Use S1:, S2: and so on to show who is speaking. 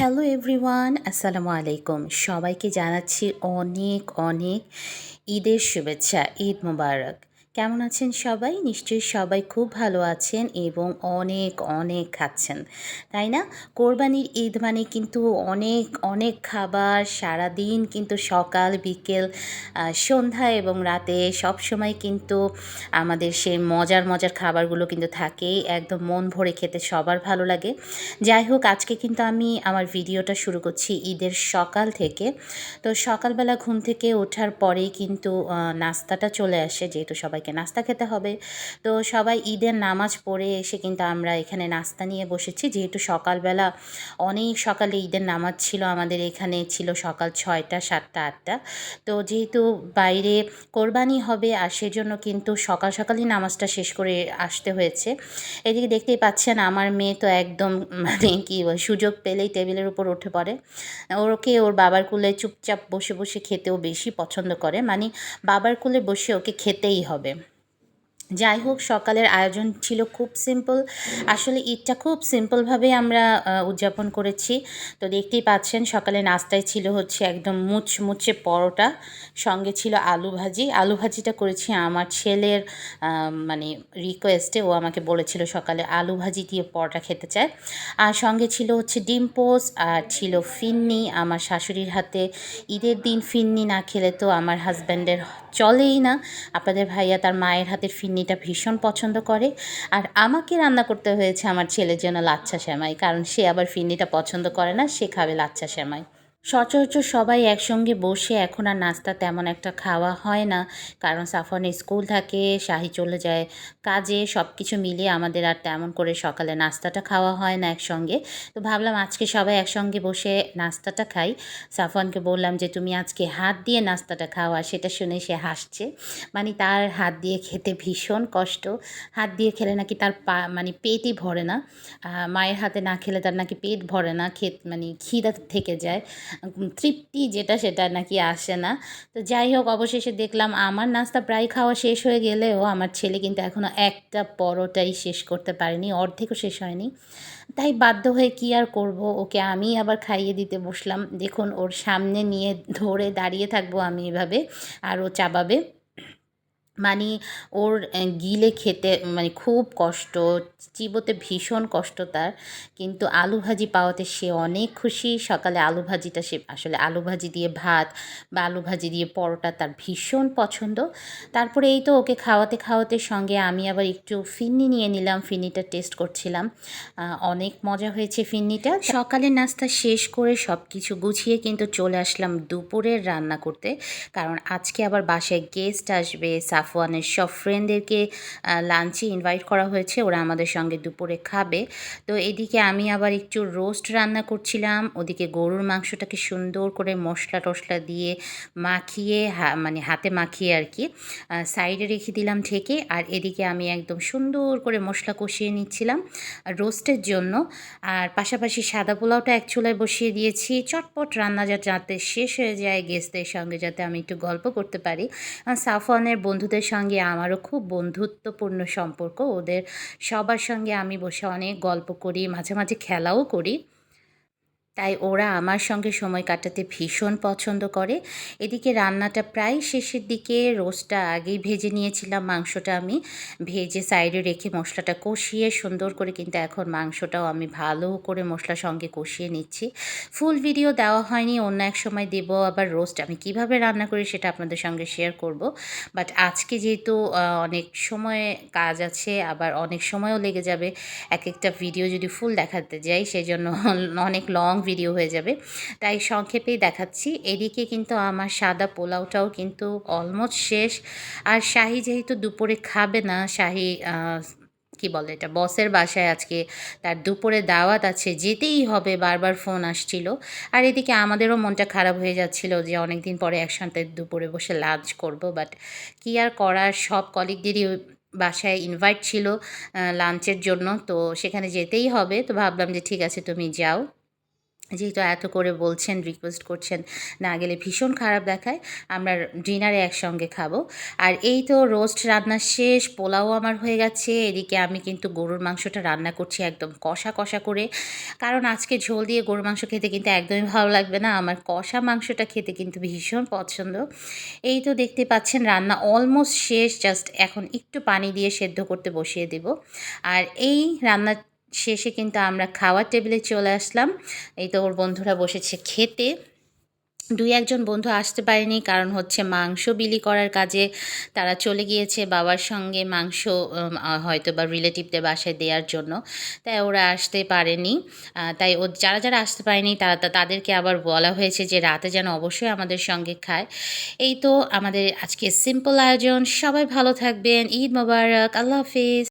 S1: Hello everyone, আসসালামু আলাইকুম। সবাইকে জানাচ্ছি অনেক অনেক ঈদের শুভেচ্ছা। ঈদ মোবারক। কেমন আছেন সবাই? নিশ্চয়ই সবাই খুব ভালো আছেন এবং অনেক অনেক খাচ্ছেন, তাই না? কোরবানির ঈদ মানে কিন্তু অনেক অনেক খাবার, সারাদিন কিন্তু সকাল বিকেল সন্ধ্যা এবং রাতে সবসময় কিন্তু আমাদের সেই মজার মজার খাবারগুলো কিন্তু থাকেই। একদম মন ভরে খেতে সবার ভালো লাগে। যাই হোক, আজকে কিন্তু আমি আমার ভিডিওটা শুরু করছি ঈদের সকাল থেকে। তো সকালবেলা ঘুম থেকে ওঠার পরেই কিন্তু নাস্তাটা চলে আসে, যেহেতু সবাইকে নাস্তা খেতে হবে। তো সবাই ঈদের নামাজ পড়ে এসে কিন্তু আমরা এখানে নাস্তা নিয়ে বসেছি, যেহেতু সকালবেলা অনেক সকালে ঈদের নামাজ ছিল। আমাদের এখানে ছিল সকাল 6টা 7টা 8টা। তো যেহেতু বাইরে কোরবানি হবে আর সেজন্য কিন্তু সকাল সকালই নামাজটা শেষ করে আসতে হয়েছে। এদিকে দেখতেই পাচ্ছেন আমার মেয়ে তো একদম মানে কি সুযোগ পেলেই টেবিলের উপর উঠে পড়ে। ওকে ওর বাবার কোলে চুপচাপ বসে বসে খেতেও বেশি পছন্দ করে, মানে বাবার কোলে বসে ওকে খেতেই হবে। যাই হোক, সকালের আয়োজন ছিল খুব সিম্পল। আসলে ঈদটা খুব সিম্পলভাবেই আমরা উদযাপন করেছি। তো দেখতেই পাচ্ছেন সকালে নাস্তায় ছিল হচ্ছে একদম মুচমুচে পরোটা, সঙ্গে ছিল আলু ভাজি। আলু ভাজিটা করেছি আমার ছেলের মানে রিকোয়েস্টে। ও আমাকে বলেছিল সকালে আলু ভাজি দিয়ে পরোটা খেতে চায়। আর সঙ্গে ছিল হচ্ছে ডিম পোস্ট, আর ছিল ফিন্নি আমার শাশুড়ির হাতে। ঈদের দিন ফিন্নি না খেলে তো আমার হাজব্যান্ডের চলেই না। আপনাদের ভাইয়া তার মায়ের হাতের ফিন্নিটা ভীষণ পছন্দ করে। আর আমাকে রান্না করতে হয়েছে আমার ছেলের জন্য লাচ্ছা সেমাই, কারণ সে আবার ফিন্নিটা পছন্দ করে না, সে খাবে লাচ্ছা সেমাই। সচরাচর সবাই একসঙ্গে বসে এখন আর নাস্তা তেমন একটা খাওয়া হয় না, কারণ সাফওয়ানের স্কুল থাকে, শাহি চলে যায় কাজে। সব কিছু মিলিয়ে আমাদের আর তেমন করে সকালে নাস্তাটা খাওয়া হয় না একসঙ্গে। তো ভাবলাম আজকে সবাই একসঙ্গে বসে নাস্তাটা খাই। সাফওয়ানকে বললাম যে তুমি আজকে হাত দিয়ে নাস্তাটা খাও, আর সেটা শুনে সে হাসছে। মানে তার হাত দিয়ে খেতে ভীষণ কষ্ট। হাত দিয়ে খেলে নাকি তার মানে পেটই ভরে না। মায়ের হাতে না খেলে তার নাকি পেট ভরে না, মানে খিদা থেকে যায়। তৃপ্তি যেটা সেটা নাকি আসে না। তো যাই হোক, অবশেষে দেখলাম আমার নাস্তা প্রায় খাওয়া শেষ হয়ে গেলেও আমার ছেলে কিন্তু এখনও একটা পরোটাই শেষ করতে পারেনি, অর্ধেকও শেষ হয়নি। তাই বাধ্য হয়ে কী আর করব, ওকে আমি আবার খাইয়ে দিতে বসলাম। দেখুন ওর সামনে নিয়ে ধরে দাঁড়িয়ে থাকবো আমি এভাবে, আর ও চাবাবে। মানে ওর গিলে খেতে মানে খুব কষ্ট, চিবোতে ভীষণ কষ্ট তার। কিন্তু আলু ভাজি পাওয়াতে সে অনেক খুশি। সকালে আলু ভাজিটা সে আসলে আলু ভাজি দিয়ে ভাত বা আলু ভাজি দিয়ে পরোটা তার ভীষণ পছন্দ। তারপরে এই তো ওকে খাওয়াতে খাওয়াতে সঙ্গে আমি আবার একটু ফিন্নি নিয়ে নিলাম, ফিন্নিটা টেস্ট করছিলাম। অনেক মজা হয়েছে ফিন্নিটা। সকালের নাস্তা শেষ করে সব কিছু গুছিয়ে কিন্তু চলে আসলাম দুপুরের রান্না করতে, কারণ আজকে আবার বাসায় গেস্ট আসবে। সাফওয়ানের সব ফ্রেন্ডদেরকে লাঞ্চে ইনভাইট করা হয়েছে, ওরা আমাদের সঙ্গে দুপুরে খাবে। তো এদিকে আমি আবার একটু রোস্ট রান্না করছিলাম, ওদিকে গরুর মাংসটাকে সুন্দর করে মশলা টশলা দিয়ে মাখিয়ে মানে হাতে মাখিয়ে আর কি সাইডে রেখে দিলাম ঢেকে। আর এদিকে আমি একদম সুন্দর করে মশলা কষিয়ে নিচ্ছিলাম রোস্টের জন্য। আর পাশাপাশি সাদা পোলাওটা এক চুলায় বসিয়ে দিয়েছি, চটপট রান্না যাতে শেষ হয়ে যায়, গেস্টদের সঙ্গে যাতে আমি একটু গল্প করতে পারি। সাফওয়ানের বন্ধুদের সঙ্গে আমারও খুব বন্ধুত্বপূর্ণ সম্পর্ক, ওদের সবার সঙ্গে আমি বসে অনেক গল্প করি, মাঝে মাঝে খেলাও করি। তাই ওরা আমার সঙ্গে সময় কাটাতে ভীষণ পছন্দ করে। এদিকে রান্নাটা প্রায় শেষের দিকে, রোস্টটা আগেই ভেজে নিয়েছিলাম, মাংসটা আমি ভেজে সাইডে রেখে মশলাটা কষিয়ে সুন্দর করে কিন্তু এখন মাংসটাও আমি ভালো করে মশলার সঙ্গে কষিয়ে নিচ্ছি। ফুল ভিডিও দেওয়া হয়নি, অন্য এক সময় দেব। আবার রোস্ট আমি কিভাবে রান্না করি সেটা আপনাদের সঙ্গে শেয়ার করব। বাট আজকে যেহেতু অনেক সময় কাজ আছে, আবার অনেক সময়ও লেগে যাবে এক একটা ভিডিও যদি ফুল দেখাতে যাই, সেজন্য অনেক লং ভিডিও হয়ে যাবে, তাই সংক্ষেপেই দেখাচ্ছি। এদিকে কিন্তু আমার সাদা পোলাওটাও কিন্তু অলমোস্ট শেষ। আর শাহি যেহেতু দুপুরে খাবে না, শাহি কি বলে এটা, বসের বাসায় আজকে তার দুপুরে দাওয়াত আছে, যেতেই হবে, বারবার ফোন আসছিল। আর এদিকে আমাদেরও মনটা খারাপ হয়ে যাচ্ছিল যে অনেক দিন পরে একসাথে দুপুরে বসে লাঞ্চ করব, বাট কী আর করার, সব কলিগদেরই বাসায় ইনভাইট ছিল লাঞ্চের জন্য, তো সেখানে যেতেই হবে। তো ভাবলাম যে ঠিক আছে তুমি যাও। যেহেতু এত করে বলছেন, রিকোয়েস্ট করছেন, না গেলে ভীষণ খারাপ দেখায়। আমরা ডিনারে একসঙ্গে খাবো। আর এই তো রোস্ট রান্না শেষ, পোলাও আমার হয়ে গেছে। এদিকে আমি কিন্তু গরুর মাংসটা রান্না করছি একদম কষা, কষা করে। কারণ আজকে ঝোল দিয়ে গরুর মাংস খেতে কিন্তু একদমই ভালো লাগবে না। আমার কষা মাংসটা খেতে কিন্তু ভীষণ পছন্দ। এই তো দেখতে পাচ্ছেন রান্না অলমোস্ট শেষ। জাস্ট এখন একটু পানি দিয়ে সেদ্ধ করতে বসিয়ে দেব। আর এই রান্না শেষে কিন্তু আমরা খাওয়ার টেবিলে চলে আসলাম। এই তো ওর বন্ধুরা বসেছে খেতে। ২-১ জন বন্ধু আসতে পারেনি, কারণ হচ্ছে মাংস বিলি করার কাজে তারা চলে গিয়েছে বাবার সঙ্গে মাংস হয়তোবা রিলেটিভদের বাসায় দেওয়ার জন্য। তাই ওরা আসতে পারেনি। তাই যারা, যারা আসতে পারেনি তাদেরকে আবার বলা হয়েছে যে রাতে যেন অবশ্যই আমাদের সঙ্গে খায়। এই তো আমাদের আজকে সিম্পল আয়োজন। সবাই ভালো থাকবেন। ঈদ মোবারক। আল্লাহ হাফেজ।